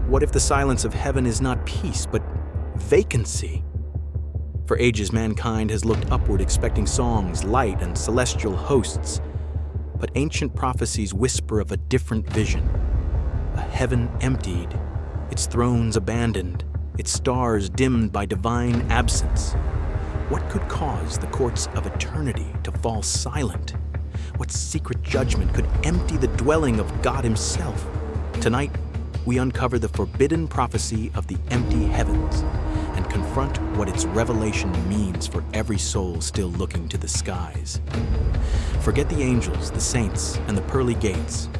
What if the silence of heaven is not peace, but vacancy? For ages, mankind has looked upward expecting songs, light, and celestial hosts. But ancient prophecies whisper of a different vision. A heaven emptied, its thrones abandoned, its stars dimmed by divine absence. What could cause the courts of eternity to fall silent? What secret judgment could empty the dwelling of God Himself? Tonight, we uncover the forbidden prophecy of the empty heavens and confront what its revelation means for every soul still looking to the skies. Forget the angels, the saints, and the pearly gates.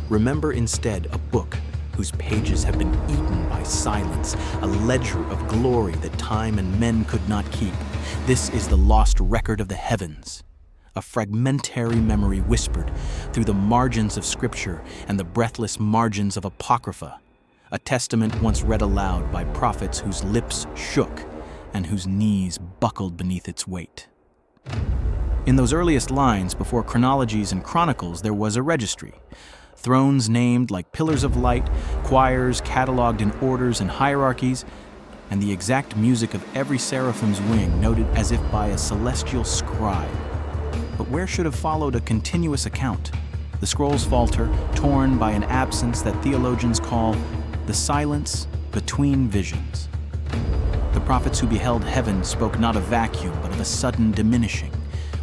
Remember instead a book whose pages have been eaten by silence, a ledger of glory that time and men could not keep. This is the lost record of the heavens, a fragmentary memory whispered through the margins of Scripture and the breathless margins of Apocrypha, a testament once read aloud by prophets whose lips shook and whose knees buckled beneath its weight. In those earliest lines, before chronologies and chronicles, there was a registry. Thrones named like pillars of light, choirs cataloged in orders and hierarchies, and the exact music of every seraphim's wing noted as if by a celestial scribe. But where should have followed a continuous account? The scrolls falter, torn by an absence that theologians call the silence between visions. The prophets who beheld heaven spoke not of vacuum, but of a sudden diminishing,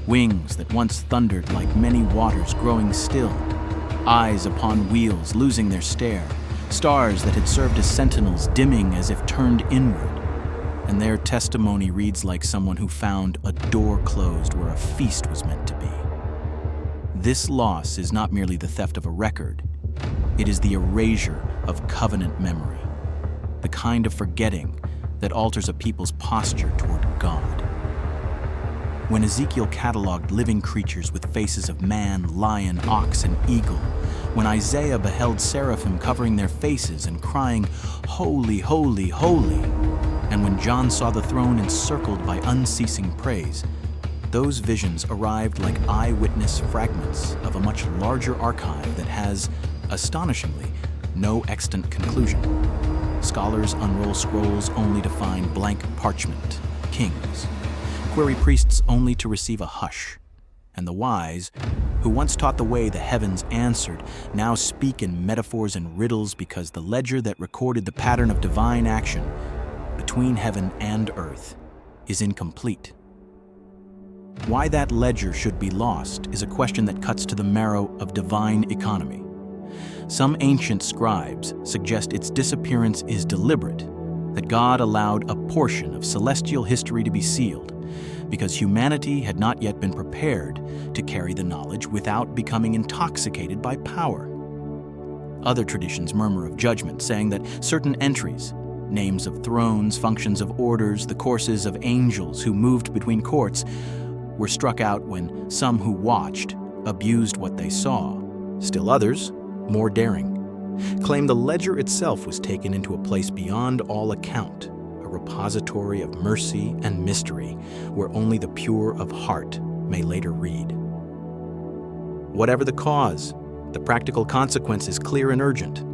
wings that once thundered like many waters growing still, eyes upon wheels losing their stare, stars that had served as sentinels dimming as if turned inward, and their testimony reads like someone who found a door closed where a feast was meant to be. This loss is not merely the theft of a record, it is the erasure of covenant memory, the kind of forgetting that alters a people's posture toward God. When Ezekiel cataloged living creatures with faces of man, lion, ox, and eagle, when Isaiah beheld seraphim covering their faces and crying, "Holy, holy, holy," and when John saw the throne encircled by unceasing praise, those visions arrived like eyewitness fragments of a much larger archive that has, astonishingly, no extant conclusion. Scholars unroll scrolls only to find blank parchment, kings. Query priests only to receive a hush. And the wise, who once taught the way the heavens answered, now speak in metaphors and riddles because the ledger that recorded the pattern of divine action between heaven and earth is incomplete. Why that ledger should be lost is a question that cuts to the marrow of divine economy. Some ancient scribes suggest its disappearance is deliberate, that God allowed a portion of celestial history to be sealed, because humanity had not yet been prepared to carry the knowledge without becoming intoxicated by power. Other traditions murmur of judgment, saying that certain entries, names of thrones, functions of orders, the courses of angels who moved between courts, were struck out when some who watched abused what they saw. Still others, more daring, claim the ledger itself was taken into a place beyond all account, a repository of mercy and mystery where only the pure of heart may later read. Whatever the cause, the practical consequence is clear and urgent.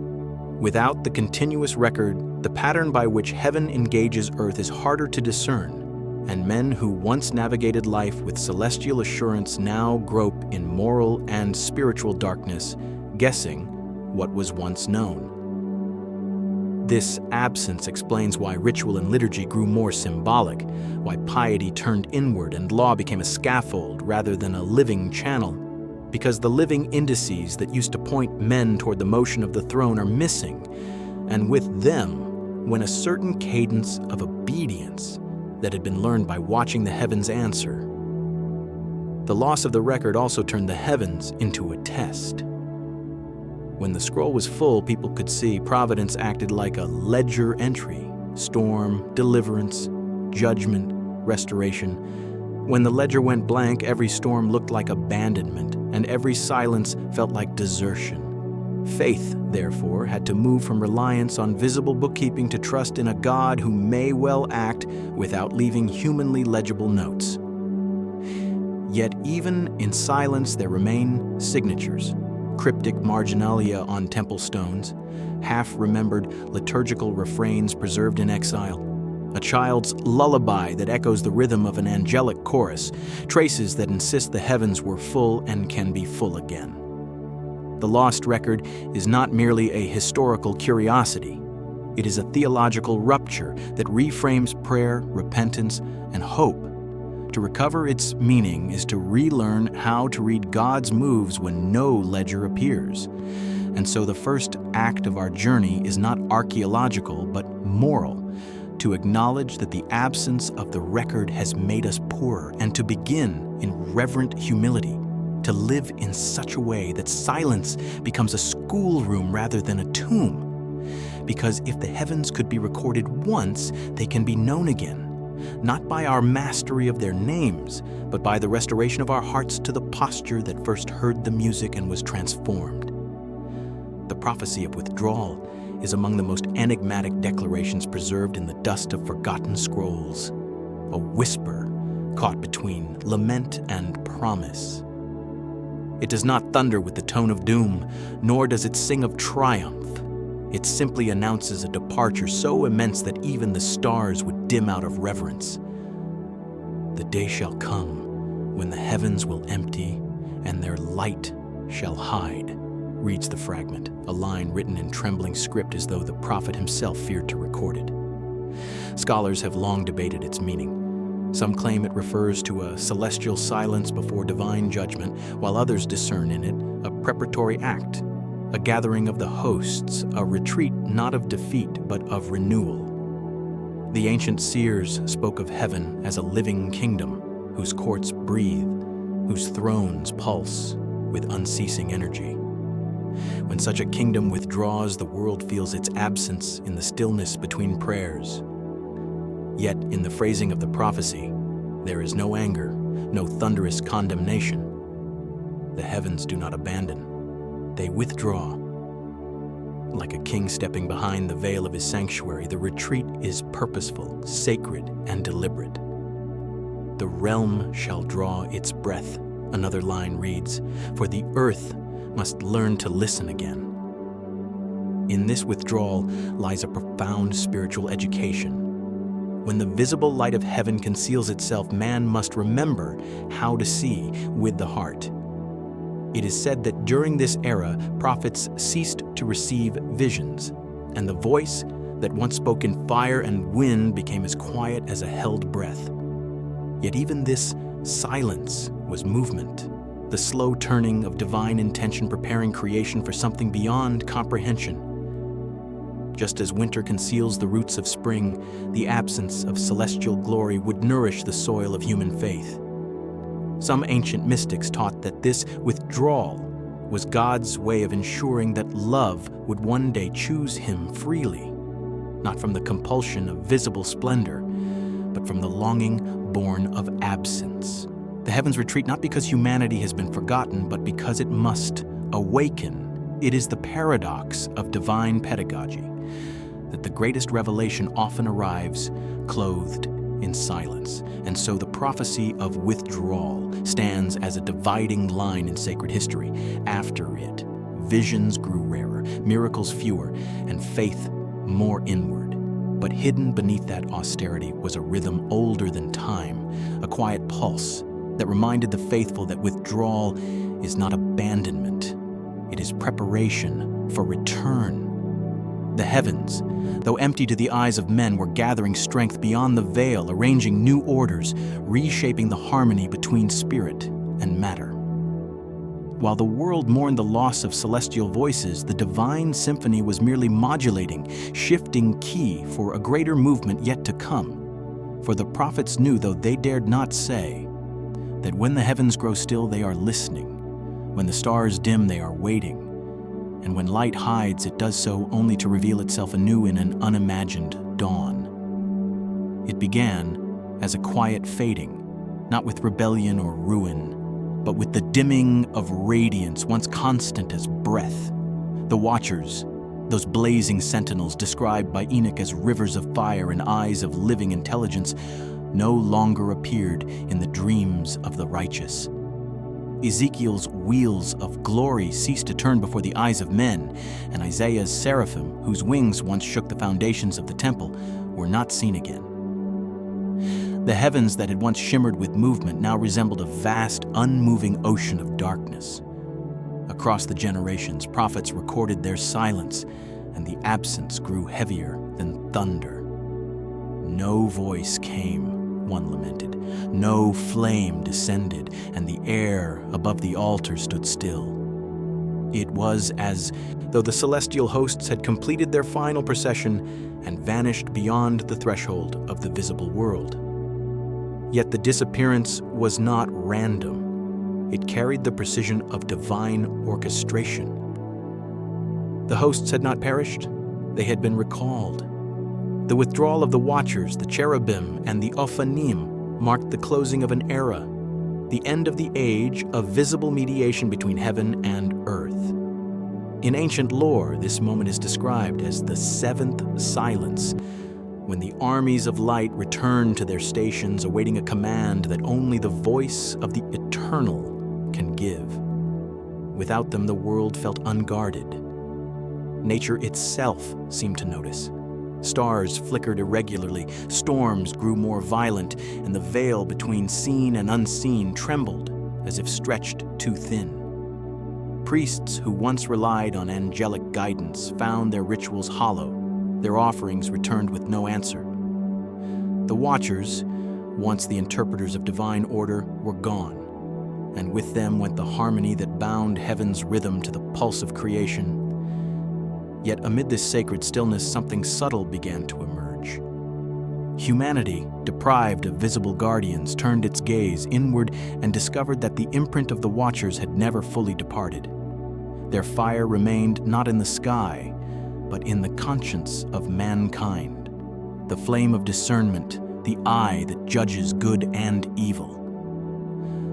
Without the continuous record, the pattern by which heaven engages earth is harder to discern, and men who once navigated life with celestial assurance now grope in moral and spiritual darkness, guessing what was once known. This absence explains why ritual and liturgy grew more symbolic, why piety turned inward and law became a scaffold rather than a living channel, because the living indices that used to point men toward the motion of the throne are missing, and with them went a certain cadence of obedience that had been learned by watching the heavens answer. The loss of the record also turned the heavens into a test. When the scroll was full, people could see Providence acted like a ledger entry: storm, deliverance, judgment, restoration. When the ledger went blank, every storm looked like abandonment, and every silence felt like desertion. Faith, therefore, had to move from reliance on visible bookkeeping to trust in a God who may well act without leaving humanly legible notes. Yet even in silence there remain signatures, cryptic marginalia on temple stones, half-remembered liturgical refrains preserved in exile, a child's lullaby that echoes the rhythm of an angelic chorus, traces that insist the heavens were full and can be full again. The lost record is not merely a historical curiosity. It is a theological rupture that reframes prayer, repentance, and hope. To recover its meaning is to relearn how to read God's moves when no ledger appears. And so the first act of our journey is not archaeological, but moral, to acknowledge that the absence of the record has made us poorer, and to begin in reverent humility, to live in such a way that silence becomes a schoolroom rather than a tomb. Because if the heavens could be recorded once, they can be known again, not by our mastery of their names, but by the restoration of our hearts to the posture that first heard the music and was transformed. The prophecy of withdrawal is among the most enigmatic declarations preserved in the dust of forgotten scrolls, a whisper caught between lament and promise. It does not thunder with the tone of doom, nor does it sing of triumph. It simply announces a departure so immense that even the stars would dim out of reverence. The day shall come when the heavens will empty and their light shall hide, reads the fragment, a line written in trembling script as though the prophet himself feared to record it. Scholars have long debated its meaning. Some claim it refers to a celestial silence before divine judgment, while others discern in it a preparatory act, a gathering of the hosts, a retreat not of defeat but of renewal. The ancient seers spoke of heaven as a living kingdom, whose courts breathe, whose thrones pulse with unceasing energy. When such a kingdom withdraws, the world feels its absence in the stillness between prayers. Yet, in the phrasing of the prophecy, there is no anger, no thunderous condemnation. The heavens do not abandon. They withdraw. Like a king stepping behind the veil of his sanctuary, the retreat is purposeful, sacred, and deliberate. The realm shall draw its breath, another line reads, for the earth must learn to listen again. In this withdrawal lies a profound spiritual education. When the visible light of heaven conceals itself, man must remember how to see with the heart. It is said that during this era, prophets ceased to receive visions, and the voice that once spoke in fire and wind became as quiet as a held breath. Yet even this silence was movement, the slow turning of divine intention preparing creation for something beyond comprehension. Just as winter conceals the roots of spring, the absence of celestial glory would nourish the soil of human faith. Some ancient mystics taught that this withdrawal was God's way of ensuring that love would one day choose him freely, not from the compulsion of visible splendor, but from the longing born of absence. The heavens retreat not because humanity has been forgotten, but because it must awaken. It is the paradox of divine pedagogy, that the greatest revelation often arrives clothed in silence. And so the prophecy of withdrawal stands as a dividing line in sacred history. After it, visions grew rarer, miracles fewer, and faith more inward. But hidden beneath that austerity was a rhythm older than time, a quiet pulse that reminded the faithful that withdrawal is not abandonment. It is preparation for return. The heavens, though empty to the eyes of men, were gathering strength beyond the veil, arranging new orders, reshaping the harmony between spirit and matter. While the world mourned the loss of celestial voices, the divine symphony was merely modulating, shifting key for a greater movement yet to come. For the prophets knew, though they dared not say, that when the heavens grow still, they are listening. When the stars dim, they are waiting. And when light hides, it does so only to reveal itself anew in an unimagined dawn. It began as a quiet fading, not with rebellion or ruin, but with the dimming of radiance once constant as breath. The watchers, those blazing sentinels described by Enoch as rivers of fire and eyes of living intelligence, no longer appeared in the dreams of the righteous. Ezekiel's wheels of glory ceased to turn before the eyes of men, and Isaiah's seraphim, whose wings once shook the foundations of the temple, were not seen again. The heavens that had once shimmered with movement now resembled a vast, unmoving ocean of darkness. Across the generations, prophets recorded their silence, and the absence grew heavier than thunder. No voice came, one lamented. No flame descended, and the air above the altar stood still. It was as though the celestial hosts had completed their final procession and vanished beyond the threshold of the visible world. Yet the disappearance was not random. It carried the precision of divine orchestration. The hosts had not perished, they had been recalled. The withdrawal of the Watchers, the cherubim, and the Ophanim marked the closing of an era, the end of the age of visible mediation between heaven and earth. In ancient lore, this moment is described as the seventh silence, when the armies of light return to their stations, awaiting a command that only the voice of the eternal can give. Without them, the world felt unguarded. Nature itself seemed to notice. Stars flickered irregularly, storms grew more violent, and the veil between seen and unseen trembled as if stretched too thin. Priests who once relied on angelic guidance found their rituals hollow, their offerings returned with no answer. The Watchers, once the interpreters of divine order, were gone, and with them went the harmony that bound heaven's rhythm to the pulse of creation. Yet amid this sacred stillness, something subtle began to emerge. Humanity, deprived of visible guardians, turned its gaze inward and discovered that the imprint of the Watchers had never fully departed. Their fire remained not in the sky, but in the conscience of mankind, the flame of discernment, the eye that judges good and evil.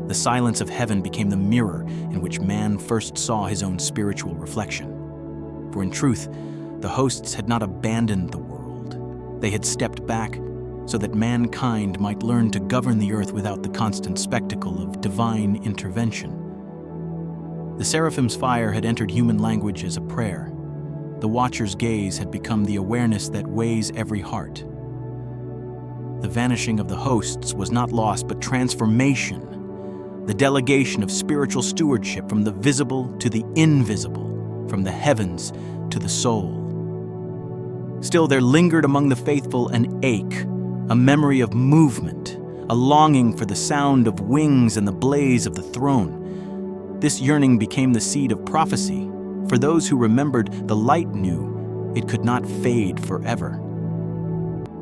The silence of heaven became the mirror in which man first saw his own spiritual reflection. For in truth, the hosts had not abandoned the world. They had stepped back so that mankind might learn to govern the earth without the constant spectacle of divine intervention. The seraphim's fire had entered human language as a prayer. The Watcher's gaze had become the awareness that weighs every heart. The vanishing of the hosts was not loss, but transformation, the delegation of spiritual stewardship from the visible to the invisible, from the heavens to the soul. Still, there lingered among the faithful an ache, a memory of movement, a longing for the sound of wings and the blaze of the throne. This yearning became the seed of prophecy. For those who remembered, the light knew it could not fade forever.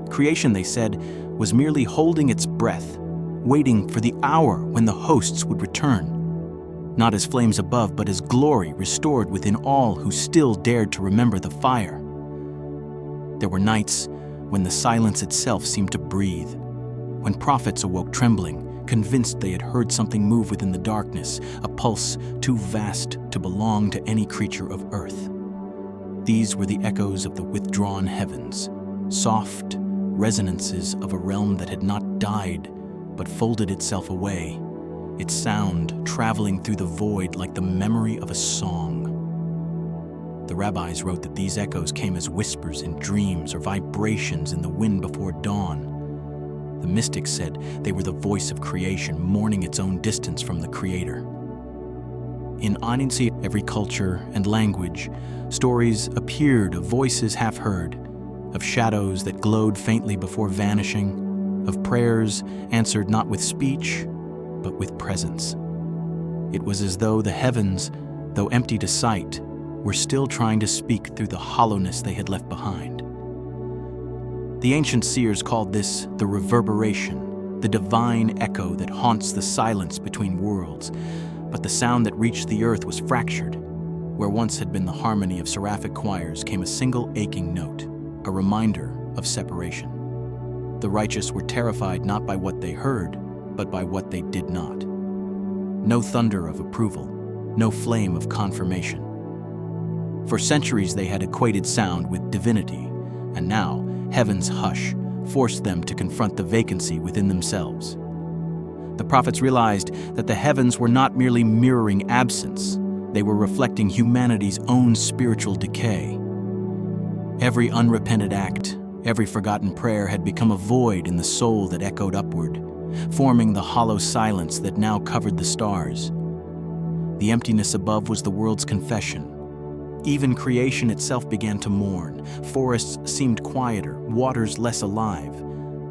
Creation, they said, was merely holding its breath, waiting for the hour when the hosts would return, not as flames above, but as glory restored within all who still dared to remember the fire. There were nights when the silence itself seemed to breathe, when prophets awoke trembling, convinced they had heard something move within the darkness, a pulse too vast to belong to any creature of earth. These were the echoes of the withdrawn heavens, soft resonances of a realm that had not died, but folded itself away, its sound traveling through the void like the memory of a song. The rabbis wrote that these echoes came as whispers in dreams or vibrations in the wind before dawn. The mystics said they were the voice of creation, mourning its own distance from the Creator. In ancient every culture and language, stories appeared of voices half heard, of shadows that glowed faintly before vanishing, of prayers answered not with speech, but with presence. It was as though the heavens, though empty to sight, were still trying to speak through the hollowness they had left behind. The ancient seers called this the reverberation, the divine echo that haunts the silence between worlds. But the sound that reached the earth was fractured. Where once had been the harmony of seraphic choirs came a single aching note, a reminder of separation. The righteous were terrified not by what they heard, but by what they did not. No thunder of approval, no flame of confirmation. For centuries they had equated sound with divinity, and now heaven's hush forced them to confront the vacancy within themselves. The prophets realized that the heavens were not merely mirroring absence, they were reflecting humanity's own spiritual decay. Every unrepented act, every forgotten prayer had become a void in the soul that echoed upward, forming the hollow silence that now covered the stars. The emptiness above was the world's confession. Even creation itself began to mourn. Forests seemed quieter, waters less alive.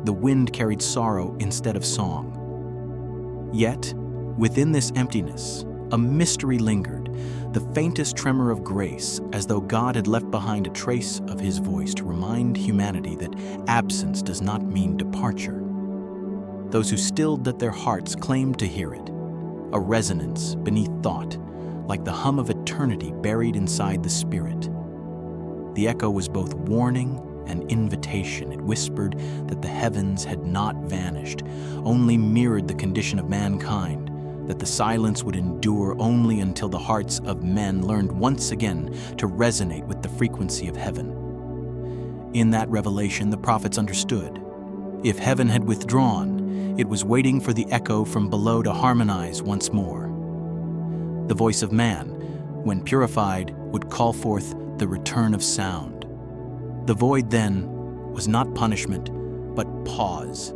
The wind carried sorrow instead of song. Yet, within this emptiness, a mystery lingered, the faintest tremor of grace, as though God had left behind a trace of his voice to remind humanity that absence does not mean departure. Those who stilled at their hearts claimed to hear it, a resonance beneath thought, like the hum of eternity buried inside the spirit. The echo was both warning and invitation. It whispered that the heavens had not vanished, only mirrored the condition of mankind, that the silence would endure only until the hearts of men learned once again to resonate with the frequency of heaven. In that revelation, the prophets understood. If heaven had withdrawn, it was waiting for the echo from below to harmonize once more. The voice of man, when purified, would call forth the return of sound. The void then was not punishment, but pause,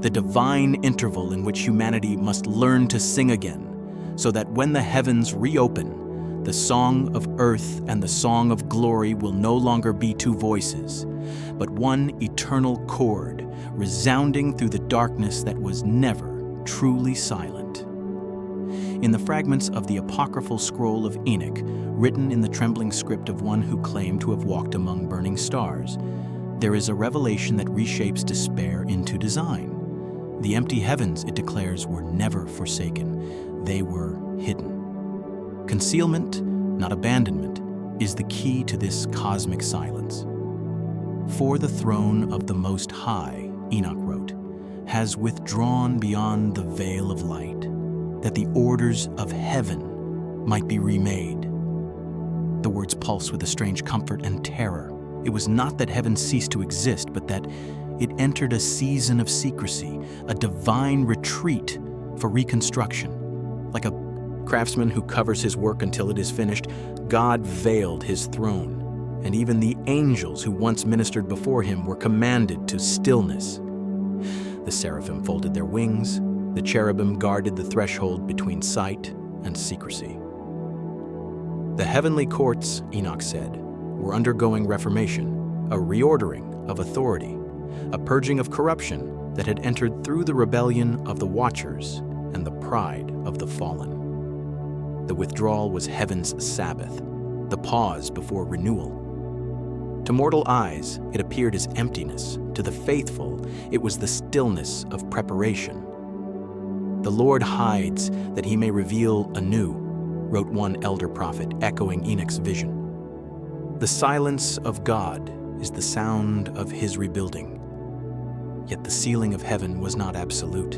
the divine interval in which humanity must learn to sing again, so that when the heavens reopen, the song of earth and the song of glory will no longer be two voices, but one eternal chord, resounding through the darkness that was never truly silent. In the fragments of the apocryphal scroll of Enoch, written in the trembling script of one who claimed to have walked among burning stars, there is a revelation that reshapes despair into design. The empty heavens, it declares, were never forsaken. They were hidden. Concealment, not abandonment, is the key to this cosmic silence. For the throne of the Most High, Enoch wrote, has withdrawn beyond the veil of light, that the orders of heaven might be remade. The words pulse with a strange comfort and terror. It was not that heaven ceased to exist, but that it entered a season of secrecy, a divine retreat for reconstruction. Like a craftsman who covers his work until it is finished, God veiled his throne, and even the angels who once ministered before him were commanded to stillness. The seraphim folded their wings, the cherubim guarded the threshold between sight and secrecy. The heavenly courts, Enoch said, were undergoing reformation, a reordering of authority, a purging of corruption that had entered through the rebellion of the Watchers and the pride of the fallen. The withdrawal was heaven's Sabbath, the pause before renewal. To mortal eyes, it appeared as emptiness. To the faithful, it was the stillness of preparation. The Lord hides that he may reveal anew, wrote one elder prophet, echoing Enoch's vision. The silence of God is the sound of his rebuilding. Yet the sealing of heaven was not absolute.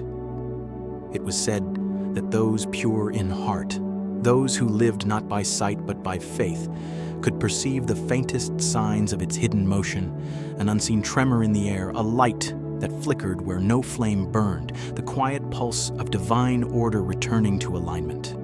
It was said that those pure in heart, those who lived not by sight but by faith, could perceive the faintest signs of its hidden motion, an unseen tremor in the air, a light that flickered where no flame burned, the quiet pulse of divine order returning to alignment.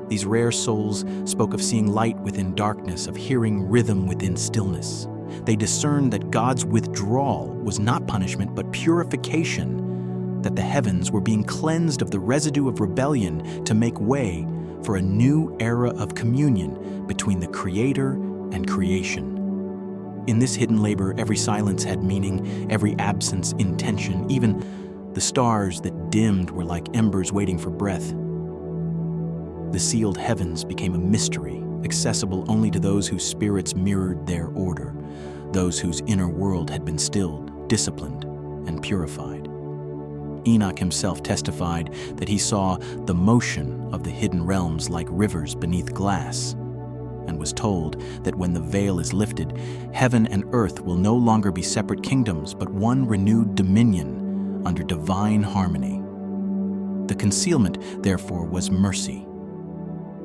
These rare souls spoke of seeing light within darkness, of hearing rhythm within stillness. They discerned that God's withdrawal was not punishment but purification, that the heavens were being cleansed of the residue of rebellion to make way for a new era of communion between the Creator and creation. In this hidden labor, every silence had meaning, every absence intention. Even the stars that dimmed were like embers waiting for breath. The sealed heavens became a mystery, accessible only to those whose spirits mirrored their order, those whose inner world had been stilled, disciplined, and purified. Enoch himself testified that he saw the motion of the hidden realms like rivers beneath glass, and was told that when the veil is lifted, heaven and earth will no longer be separate kingdoms, but one renewed dominion under divine harmony. The concealment, therefore, was mercy.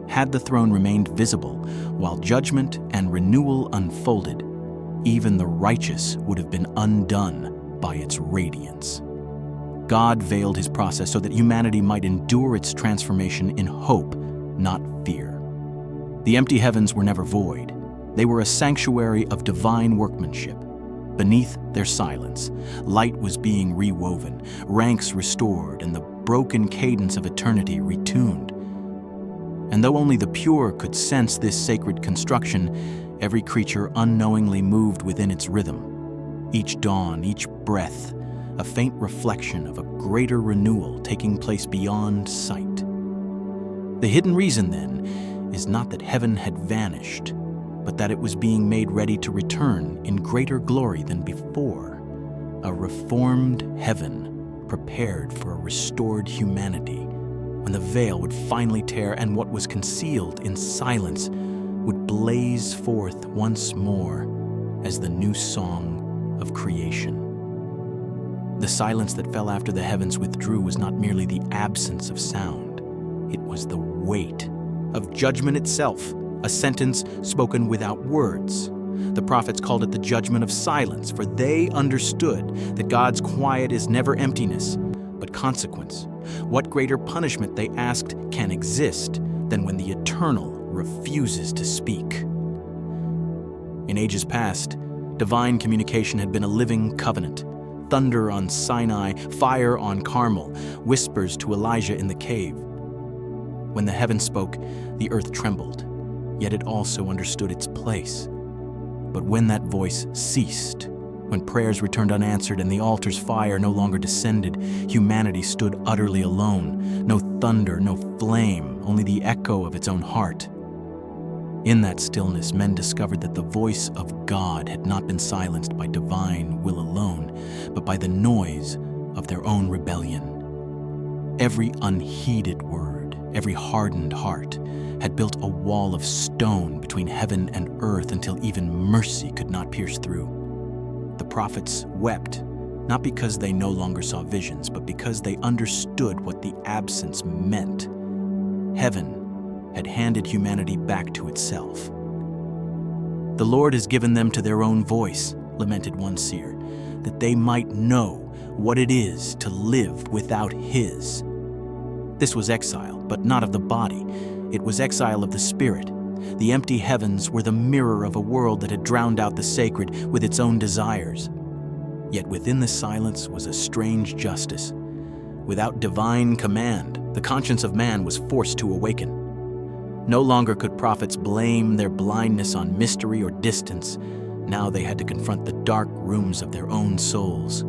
Had the throne remained visible while judgment and renewal unfolded, even the righteous would have been undone by its radiance. God veiled his process so that humanity might endure its transformation in hope, not fear. The empty heavens were never void. They were a sanctuary of divine workmanship. Beneath their silence, light was being rewoven, ranks restored, and the broken cadence of eternity retuned. And though only the pure could sense this sacred construction, every creature unknowingly moved within its rhythm. Each dawn, each breath, a faint reflection of a greater renewal taking place beyond sight. The hidden reason, then, is not that heaven had vanished, but that it was being made ready to return in greater glory than before. A reformed heaven prepared for a restored humanity, when the veil would finally tear and what was concealed in silence would blaze forth once more as the new song of creation. The silence that fell after the heavens withdrew was not merely the absence of sound. It was the weight of judgment itself, a sentence spoken without words. The prophets called it the judgment of silence, for they understood that God's quiet is never emptiness, but consequence. What greater punishment, they asked, can exist than when the eternal refuses to speak? In ages past, divine communication had been a living covenant. Thunder on Sinai, fire on Carmel, whispers to Elijah in the cave. When the heaven spoke, the earth trembled, yet it also understood its place. But when that voice ceased, when prayers returned unanswered and the altar's fire no longer descended, humanity stood utterly alone. No thunder, no flame, only the echo of its own heart. In that stillness, men discovered that the voice of God had not been silenced by divine will alone, but by the noise of their own rebellion. Every unheeded word, every hardened heart, had built a wall of stone between heaven and earth until even mercy could not pierce through. The prophets wept, not because they no longer saw visions, but because they understood what the absence meant. Heaven had handed humanity back to itself. The Lord has given them to their own voice, lamented one seer, that they might know what it is to live without His. This was exile, but not of the body. It was exile of the spirit. The empty heavens were the mirror of a world that had drowned out the sacred with its own desires. Yet within the silence was a strange justice. Without divine command, the conscience of man was forced to awaken. No longer could prophets blame their blindness on mystery or distance. Now they had to confront the dark rooms of their own souls.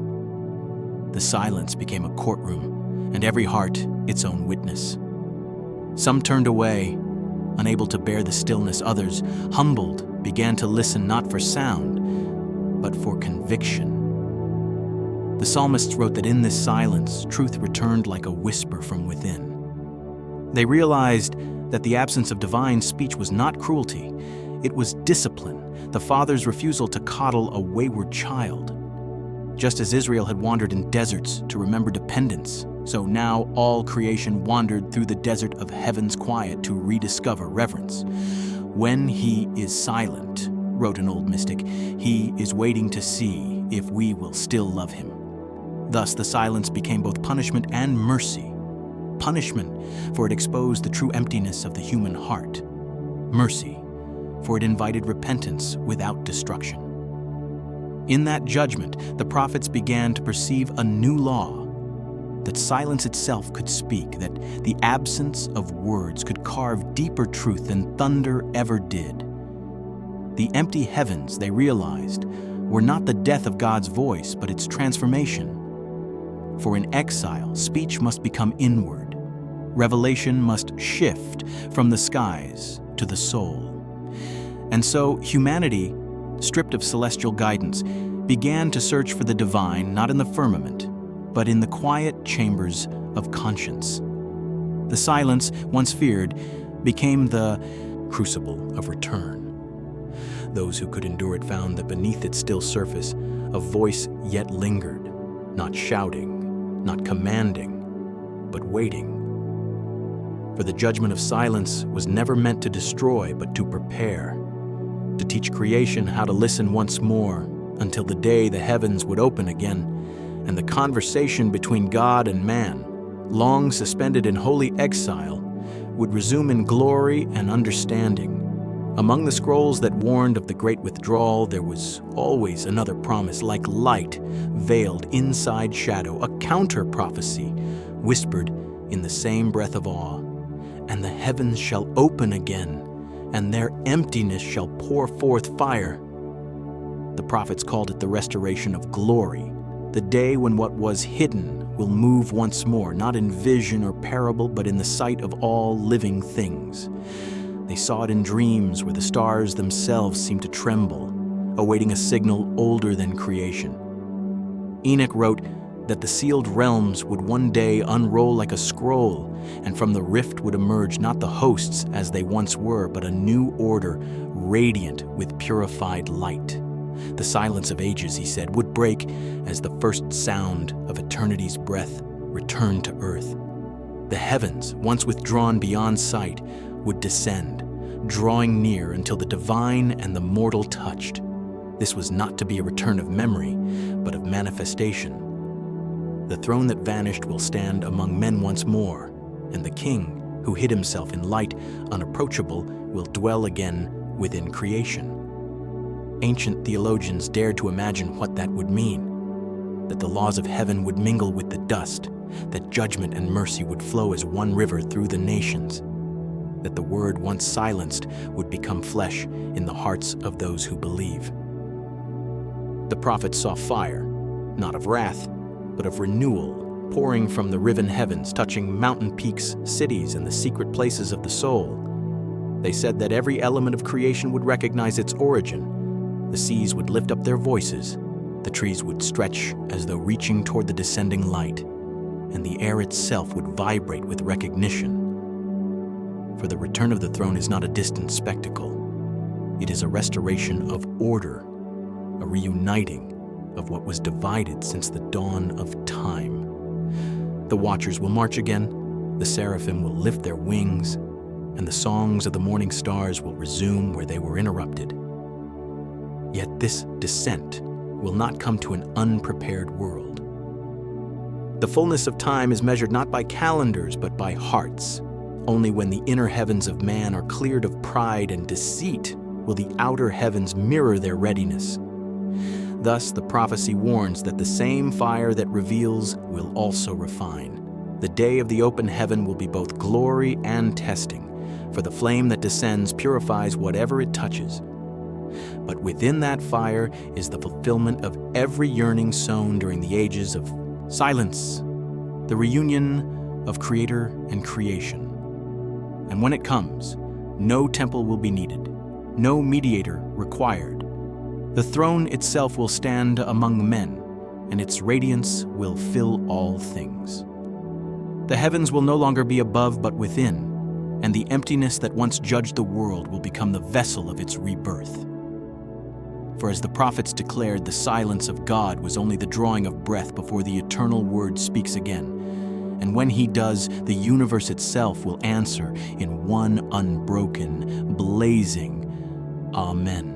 The silence became a courtroom, and every heart its own witness. Some turned away, unable to bear the stillness. Others, humbled, began to listen not for sound, but for conviction. The psalmists wrote that in this silence, truth returned like a whisper from within. They realized that the absence of divine speech was not cruelty. It was discipline, the father's refusal to coddle a wayward child. Just as Israel had wandered in deserts to remember dependence, so now all creation wandered through the desert of heaven's quiet to rediscover reverence. When He is silent, wrote an old mystic, He is waiting to see if we will still love Him. Thus the silence became both punishment and mercy. Punishment, for it exposed the true emptiness of the human heart. Mercy, for it invited repentance without destruction. In that judgment, the prophets began to perceive a new law, that silence itself could speak, that the absence of words could carve deeper truth than thunder ever did. The empty heavens, they realized, were not the death of God's voice, but its transformation. For in exile, speech must become inward. Revelation must shift from the skies to the soul. And so humanity, stripped of celestial guidance, began to search for the divine not in the firmament, but in the quiet chambers of conscience. The silence, once feared, became the crucible of return. Those who could endure it found that beneath its still surface, a voice yet lingered, not shouting, not commanding, but waiting. For the judgment of silence was never meant to destroy, but to prepare, to teach creation how to listen once more until the day the heavens would open again and the conversation between God and man, long suspended in holy exile, would resume in glory and understanding. Among the scrolls that warned of the great withdrawal, there was always another promise, like light veiled inside shadow, a counter-prophecy whispered in the same breath of awe. And the heavens shall open again, and their emptiness shall pour forth fire. The prophets called it the restoration of glory, the day when what was hidden will move once more, not in vision or parable, but in the sight of all living things. They saw it in dreams where the stars themselves seemed to tremble, awaiting a signal older than creation. Enoch wrote that the sealed realms would one day unroll like a scroll, and from the rift would emerge not the hosts as they once were, but a new order, radiant with purified light. The silence of ages, he said, would break as the first sound of eternity's breath returned to earth. The heavens, once withdrawn beyond sight, would descend, drawing near until the divine and the mortal touched. This was not to be a return of memory, but of manifestation. The throne that vanished will stand among men once more, and the king, who hid himself in light unapproachable, will dwell again within creation. Ancient theologians dared to imagine what that would mean, that the laws of heaven would mingle with the dust, that judgment and mercy would flow as one river through the nations, that the word once silenced would become flesh in the hearts of those who believe. The prophets saw fire, not of wrath, but of renewal, pouring from the riven heavens, touching mountain peaks, cities, and the secret places of the soul. They said that every element of creation would recognize its origin. The seas would lift up their voices, the trees would stretch as though reaching toward the descending light, and the air itself would vibrate with recognition. For the return of the throne is not a distant spectacle. It is a restoration of order, a reuniting of what was divided since the dawn of time. The watchers will march again, the seraphim will lift their wings, and the songs of the morning stars will resume where they were interrupted. Yet this descent will not come to an unprepared world. The fullness of time is measured not by calendars, but by hearts. Only when the inner heavens of man are cleared of pride and deceit will the outer heavens mirror their readiness. Thus, the prophecy warns that the same fire that reveals will also refine. The day of the open heaven will be both glory and testing, for the flame that descends purifies whatever it touches. But within that fire is the fulfillment of every yearning sown during the ages of silence, the reunion of Creator and creation. And when it comes, no temple will be needed, no mediator required. The throne itself will stand among men, and its radiance will fill all things. The heavens will no longer be above but within, and the emptiness that once judged the world will become the vessel of its rebirth. For as the prophets declared, the silence of God was only the drawing of breath before the eternal word speaks again. And when he does, the universe itself will answer in one unbroken, blazing Amen.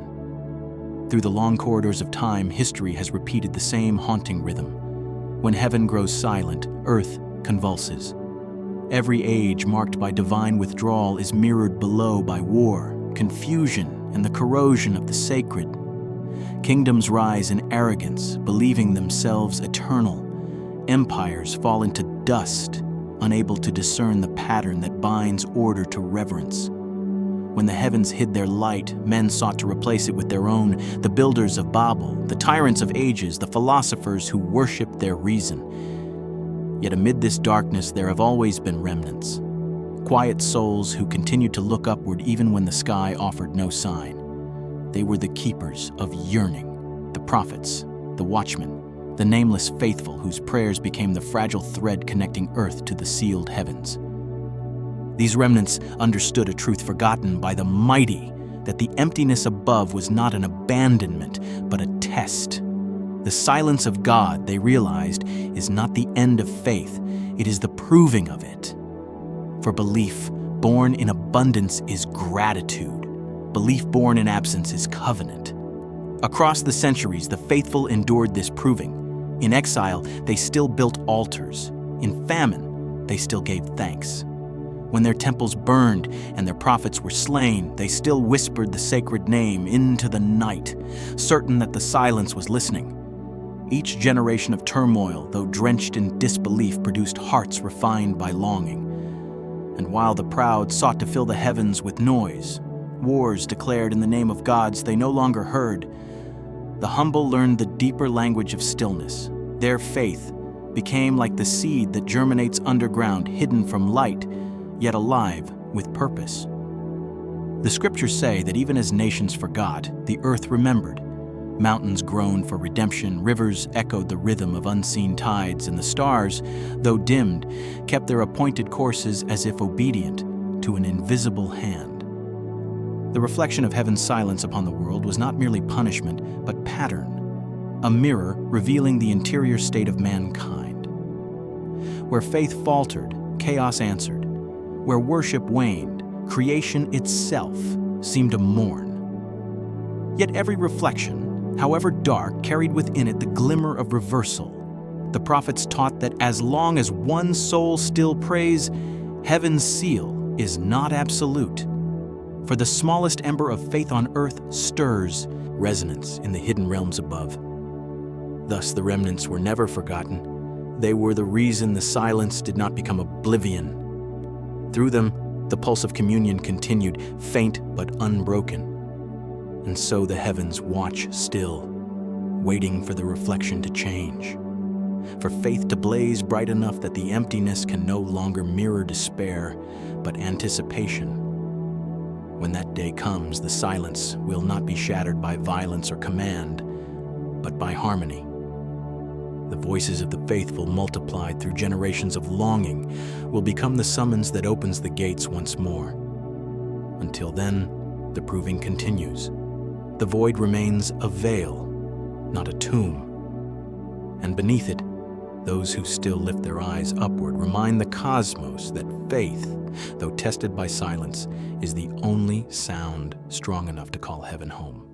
Through the long corridors of time, history has repeated the same haunting rhythm. When heaven grows silent, earth convulses. Every age marked by divine withdrawal is mirrored below by war, confusion, and the corrosion of the sacred. Kingdoms rise in arrogance, believing themselves eternal. Empires fall into dust, unable to discern the pattern that binds order to reverence. When the heavens hid their light, men sought to replace it with their own, the builders of Babel, the tyrants of ages, the philosophers who worshipped their reason. Yet amid this darkness there have always been remnants, quiet souls who continued to look upward even when the sky offered no sign. They were the keepers of yearning, the prophets, the watchmen, the nameless faithful whose prayers became the fragile thread connecting earth to the sealed heavens. These remnants understood a truth forgotten by the mighty, that the emptiness above was not an abandonment, but a test. The silence of God, they realized, is not the end of faith, it is the proving of it. For belief born in abundance is gratitude. Belief born in absence is covenant. Across the centuries, the faithful endured this proving, In exile, they still built altars. In famine, they still gave thanks. When their temples burned and their prophets were slain, they still whispered the sacred name into the night, certain that the silence was listening. Each generation of turmoil, though drenched in disbelief, produced hearts refined by longing. And while the proud sought to fill the heavens with noise, wars declared in the name of gods they no longer heard, the humble learned the deeper language of stillness. Their faith became like the seed that germinates underground, hidden from light, yet alive with purpose. The scriptures say that even as nations forgot, the earth remembered. Mountains groaned for redemption, rivers echoed the rhythm of unseen tides, and the stars, though dimmed, kept their appointed courses as if obedient to an invisible hand. The reflection of heaven's silence upon the world was not merely punishment, but pattern, a mirror revealing the interior state of mankind. Where faith faltered, chaos answered. Where worship waned, creation itself seemed to mourn. Yet every reflection, however dark, carried within it the glimmer of reversal. The prophets taught that as long as one soul still prays, heaven's seal is not absolute. For the smallest ember of faith on earth stirs resonance in the hidden realms above. Thus the remnants were never forgotten. They were the reason the silence did not become oblivion. Through them, the pulse of communion continued, faint but unbroken. And so the heavens watch still, waiting for the reflection to change, for faith to blaze bright enough that the emptiness can no longer mirror despair, but anticipation. When that day comes, the silence will not be shattered by violence or command, but by harmony. The voices of the faithful, multiplied through generations of longing, will become the summons that opens the gates once more. Until then, the proving continues. The void remains a veil, not a tomb. And beneath it, those who still lift their eyes upward remind the cosmos that faith, though tested by silence, is the only sound strong enough to call heaven home.